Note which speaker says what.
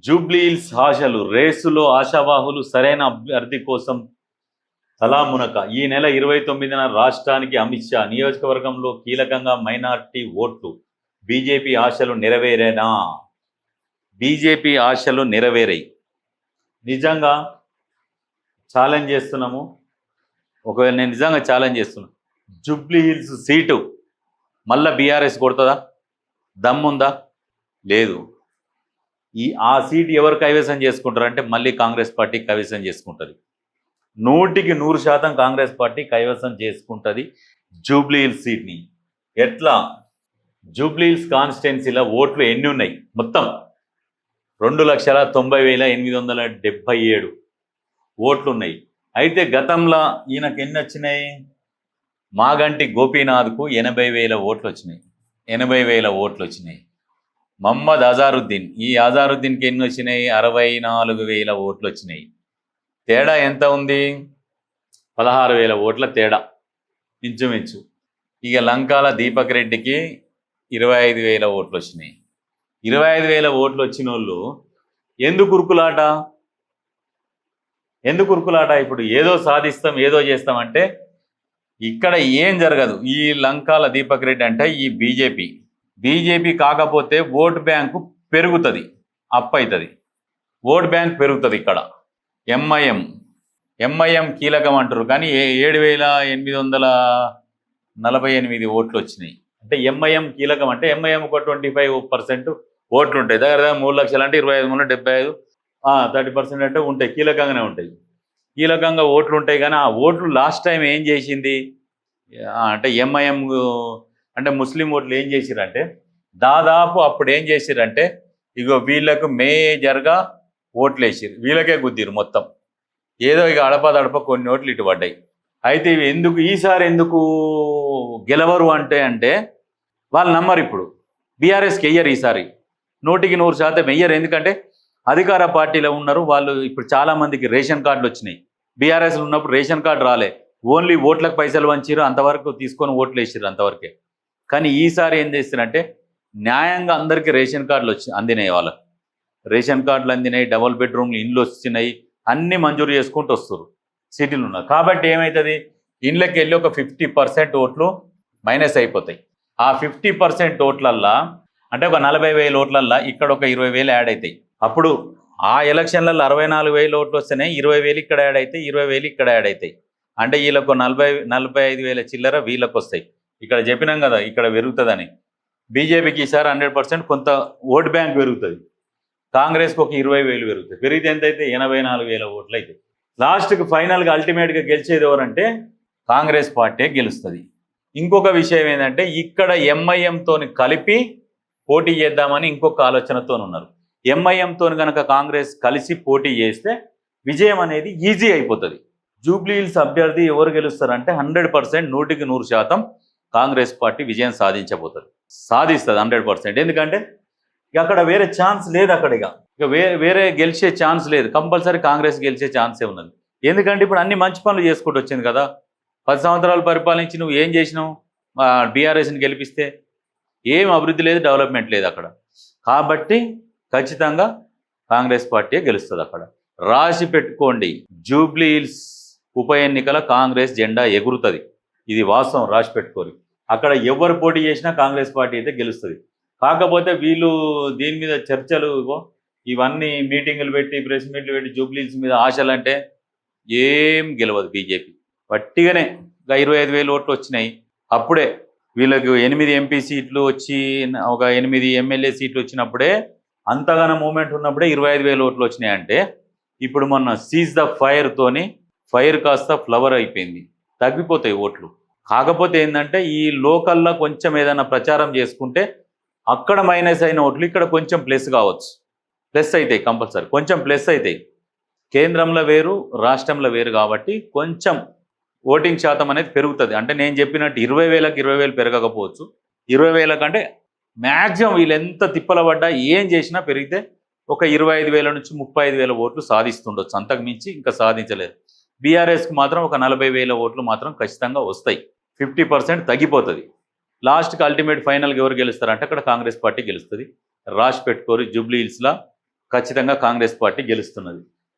Speaker 1: జూబ్లీహిల్స్ ఆశలు రేసులో ఆశావాహులు సరైన అభ్యర్థి కోసం తలామునక. ఈ నెల 29న రాష్ట్రానికి అమిత్ షా. నియోజకవర్గంలో కీలకంగా మైనార్టీ ఓట్లు. బీజేపీ ఆశలు నెరవేరేనా? బీజేపీ ఆశలు నెరవేరాయి. నిజంగా ఛాలెంజ్ చేస్తున్నాము. ఒకవేళ నేను నిజంగా ఛాలెంజ్ చేస్తున్నా, జూబ్లీహిల్స్ సీటు మళ్ళా బీఆర్ఎస్ కొడుతుందా? దమ్ముందా? లేదు. ఆ సీట్ ఎవరు కైవసం చేసుకుంటారంటే మళ్ళీ కాంగ్రెస్ పార్టీ కైవసం చేసుకుంటుంది. 100% కాంగ్రెస్ పార్టీ కైవసం చేసుకుంటుంది జూబ్లీహిల్స్ సీట్ని. ఎట్లా? జూబ్లీహిల్స్ కాన్స్టిట్యున్సీలో ఓట్లు ఎన్ని ఉన్నాయి? మొత్తం 2,90,877 ఓట్లు ఉన్నాయి. అయితే గతంలో ఈయనకు ఎన్ని వచ్చినాయి? మాగంటి గోపీనాథ్కు 80,000 ఓట్లు వచ్చినాయి. 80,000 ఓట్లు వచ్చినాయి. మహమ్మద్ అజారుద్దీన్, ఈ అజారుద్దీన్కి ఎన్ని వచ్చినాయి? 64,000 ఓట్లు వచ్చినాయి. తేడా ఎంత ఉంది? 16,000 ఓట్ల తేడా ఇంచుమించు. ఇక లంకాల దీపక్ రెడ్డికి 25,000 ఓట్లు వచ్చినాయి. 25,000 ఓట్లు వచ్చిన వాళ్ళు ఎందుకు ఉరుకులాట? ఇప్పుడు ఏదో సాధిస్తాం, ఏదో చేస్తామంటే ఇక్కడ ఏం జరగదు. ఈ లంకాల దీపక్ రెడ్డి అంటే ఈ బీజేపీ కాకపోతే ఓటు బ్యాంకు పెరుగుతుంది, అప్ అవుతుంది, ఓటు బ్యాంక్ పెరుగుతుంది. ఇక్కడ ఎంఐఎం కీలకం అంటారు, కానీ 7,848 ఓట్లు వచ్చినాయి. అంటే ఎంఐఎం కీలకం అంటే ఎంఐఎం ఒక 25% ఓట్లు ఉంటాయి. దగ్గర 3 లక్షలు అంటే 25, 75, 30% అంటే ఉంటాయి, కీలకంగానే ఉంటాయి. కీలకంగా ఓట్లు ఉంటాయి. కానీ ఆ ఓట్లు లాస్ట్ టైం ఏం చేసింది అంటే ఎంఐఎం అంటే ముస్లిం ఓట్లు ఏం చేసిరంటే దాదాపు అప్పుడు ఏం చేసిరంటే ఇగో వీళ్ళకు మేజర్గా ఓట్లు వేసిరు, వీళ్ళకే గుద్దిరు మొత్తం. ఏదో ఇక అడపదడప కొన్ని ఓట్లు ఇటు పడ్డాయి. అయితే ఇవి ఈసారి ఎందుకు గెలవరు అంటే వాళ్ళు నమ్మరు. ఇప్పుడు బీఆర్ఎస్కి వెయ్యరు, ఈసారి 100% వెయ్యరు. ఎందుకంటే అధికార పార్టీలో ఉన్నారు వాళ్ళు. ఇప్పుడు చాలామందికి రేషన్ కార్డులు వచ్చినాయి. బీఆర్ఎస్లో ఉన్నప్పుడు రేషన్ కార్డు రాలే, ఓన్లీ ఓట్లకు పైసలు వంచిరు, అంతవరకు తీసుకొని ఓట్లు వేసిరు, అంతవరకే. కానీ ఈసారి ఏం చేస్తారంటే న్యాయంగా అందరికీ రేషన్ కార్డులు అందినాయి. వాళ్ళకి రేషన్ కార్డులు అందినాయి, డబుల్ బెడ్రూమ్లు ఇండ్లు వచ్చినాయి, అన్నీ మంజూరు చేసుకుంటూ వస్తారు సిటీలు ఉన్నారు. కాబట్టి ఏమవుతుంది, ఇండ్లకి వెళ్ళి ఒక 50% ఓట్లు మైనస్ అయిపోతాయి. ఆ 50% ఓట్లల్లా అంటే ఒక 40,000 ఓట్లల్లా ఇక్కడ ఒక 20,000 యాడ్ అవుతాయి. అప్పుడు ఆ ఎలక్షన్లలో 64,000 ఓట్లు వస్తేనే 20,000 ఇక్కడ యాడ్ అవుతాయి, 20,000 ఇక్కడ యాడ్ అవుతాయి. అంటే వీళ్ళకు 45,000 చిల్లర వీళ్ళకు వస్తాయి. ఇక్కడ చెప్పినాం కదా ఇక్కడ పెరుగుతుందని. బీజేపీకి ఈసారి 100% కొంత ఓట్ బ్యాంక్ పెరుగుతుంది. కాంగ్రెస్కి ఒక 20,000 పెరుగుతుంది. పెరిగితే ఎంత అయితే 84,000 ఓట్లు అయితే లాస్ట్కి ఫైనల్గా అల్టిమేట్గా గెలిచేది ఎవరంటే కాంగ్రెస్ పార్టీ గెలుస్తుంది. ఇంకొక విషయం ఏంటంటే ఇక్కడ ఎంఐఎంతో కలిపి పోటీ చేద్దామని ఇంకొక ఆలోచనతో ఉన్నారు. ఎంఐఎంతో కనుక కాంగ్రెస్ కలిసి పోటీ చేస్తే విజయం అనేది ఈజీ అయిపోతుంది. జూబ్లీహిల్స్ అభ్యర్థి ఎవరు గెలుస్తారంటే 100%, 100% కాంగ్రెస్ పార్టీ విజయం సాధించబోతుంది, సాధిస్తుంది 100%. ఎందుకంటే అక్కడ వేరే ఛాన్స్ లేదు. అక్కడ ఇక వేరే గెలిచే ఛాన్స్ లేదు. కంపల్సరీ కాంగ్రెస్ గెలిచే ఛాన్సే ఉన్నది. ఎందుకంటే ఇప్పుడు అన్ని మంచి పనులు చేసుకుంటూ వచ్చింది కదా. 10 సంవత్సరాలు పరిపాలించి నువ్వు ఏం చేసినావు? బీఆర్ఎస్ని గెలిపిస్తే ఏం అభివృద్ధి లేదు, డెవలప్మెంట్ లేదు అక్కడ. కాబట్టి ఖచ్చితంగా కాంగ్రెస్ పార్టీ గెలుస్తుంది. అక్కడ రాసి పెట్టుకోండి, జూబ్లీహిల్స్ ఉప ఎన్నికల కాంగ్రెస్ జెండా ఎగురుతుంది. ఇది వాస్తవం, రాసి పెట్టుకోరు. అక్కడ ఎవరు పోటీ చేసినా కాంగ్రెస్ పార్టీ అయితే గెలుస్తుంది. కాకపోతే వీళ్ళు దీని మీద చర్చలు, ఇవన్నీ మీటింగులు పెట్టి, ప్రెస్ మీట్లు పెట్టి జూబ్లీహిల్స్ మీద ఆశలు అంటే ఏం గెలవదు బీజేపీ. పట్టిగానే 25,000 ఓట్లు వచ్చినాయి. అప్పుడే వీళ్ళకు 8 ఎంపీ సీట్లు వచ్చి ఒక 8 ఎమ్మెల్యే సీట్లు వచ్చినప్పుడే, అంతగానో మూమెంట్ ఉన్నప్పుడే 25,000 ఓట్లు వచ్చినాయంటే ఇప్పుడు మొన్న సీజ్ ద ఫైర్తోని ఫైర్ కాస్త ఫ్లవర్ అయిపోయింది, తగ్గిపోతాయి ఓట్లు. కాకపోతే ఏంటంటే ఈ లోకల్లో కొంచెం ఏదైనా ప్రచారం చేసుకుంటే అక్కడ మైనస్ అయిన ఓట్లు ఇక్కడ కొంచెం ప్లస్ కావచ్చు, ప్లస్ అవుతాయి, కంపల్సరీ కొంచెం ప్లస్ అవుతాయి. కేంద్రంలో వేరు, రాష్ట్రంలో వేరు కాబట్టి కొంచెం ఓటింగ్ శాతం అనేది పెరుగుతుంది. అంటే నేను చెప్పినట్టు 20,000కి 20,000 పెరగకపోవచ్చు. 20,000 కంటే మ్యాక్సిమం వీళ్ళు ఎంత తిప్పల పడ్డా ఏం చేసినా పెరిగితే ఒక 25,000 నుంచి 35,000 ఓట్లు సాధిస్తుండొచ్చు, అంతకు మించి ఇంకా సాధించలేదు. బీఆర్ఎస్కి మాత్రం ఒక 40,000 ఓట్లు మాత్రం ఖచ్చితంగా వస్తాయి. 50% తగ్గిపోతుంది. లాస్ట్కి అల్టిమేట్ ఫైనల్గా ఎవరు గెలుస్తారంటే అక్కడ కాంగ్రెస్ పార్టీ గెలుస్తుంది. రాసి పెట్టుకోరు. జూబ్లీహిల్స్లో ఖచ్చితంగా కాంగ్రెస్ పార్టీ గెలుస్తున్నది.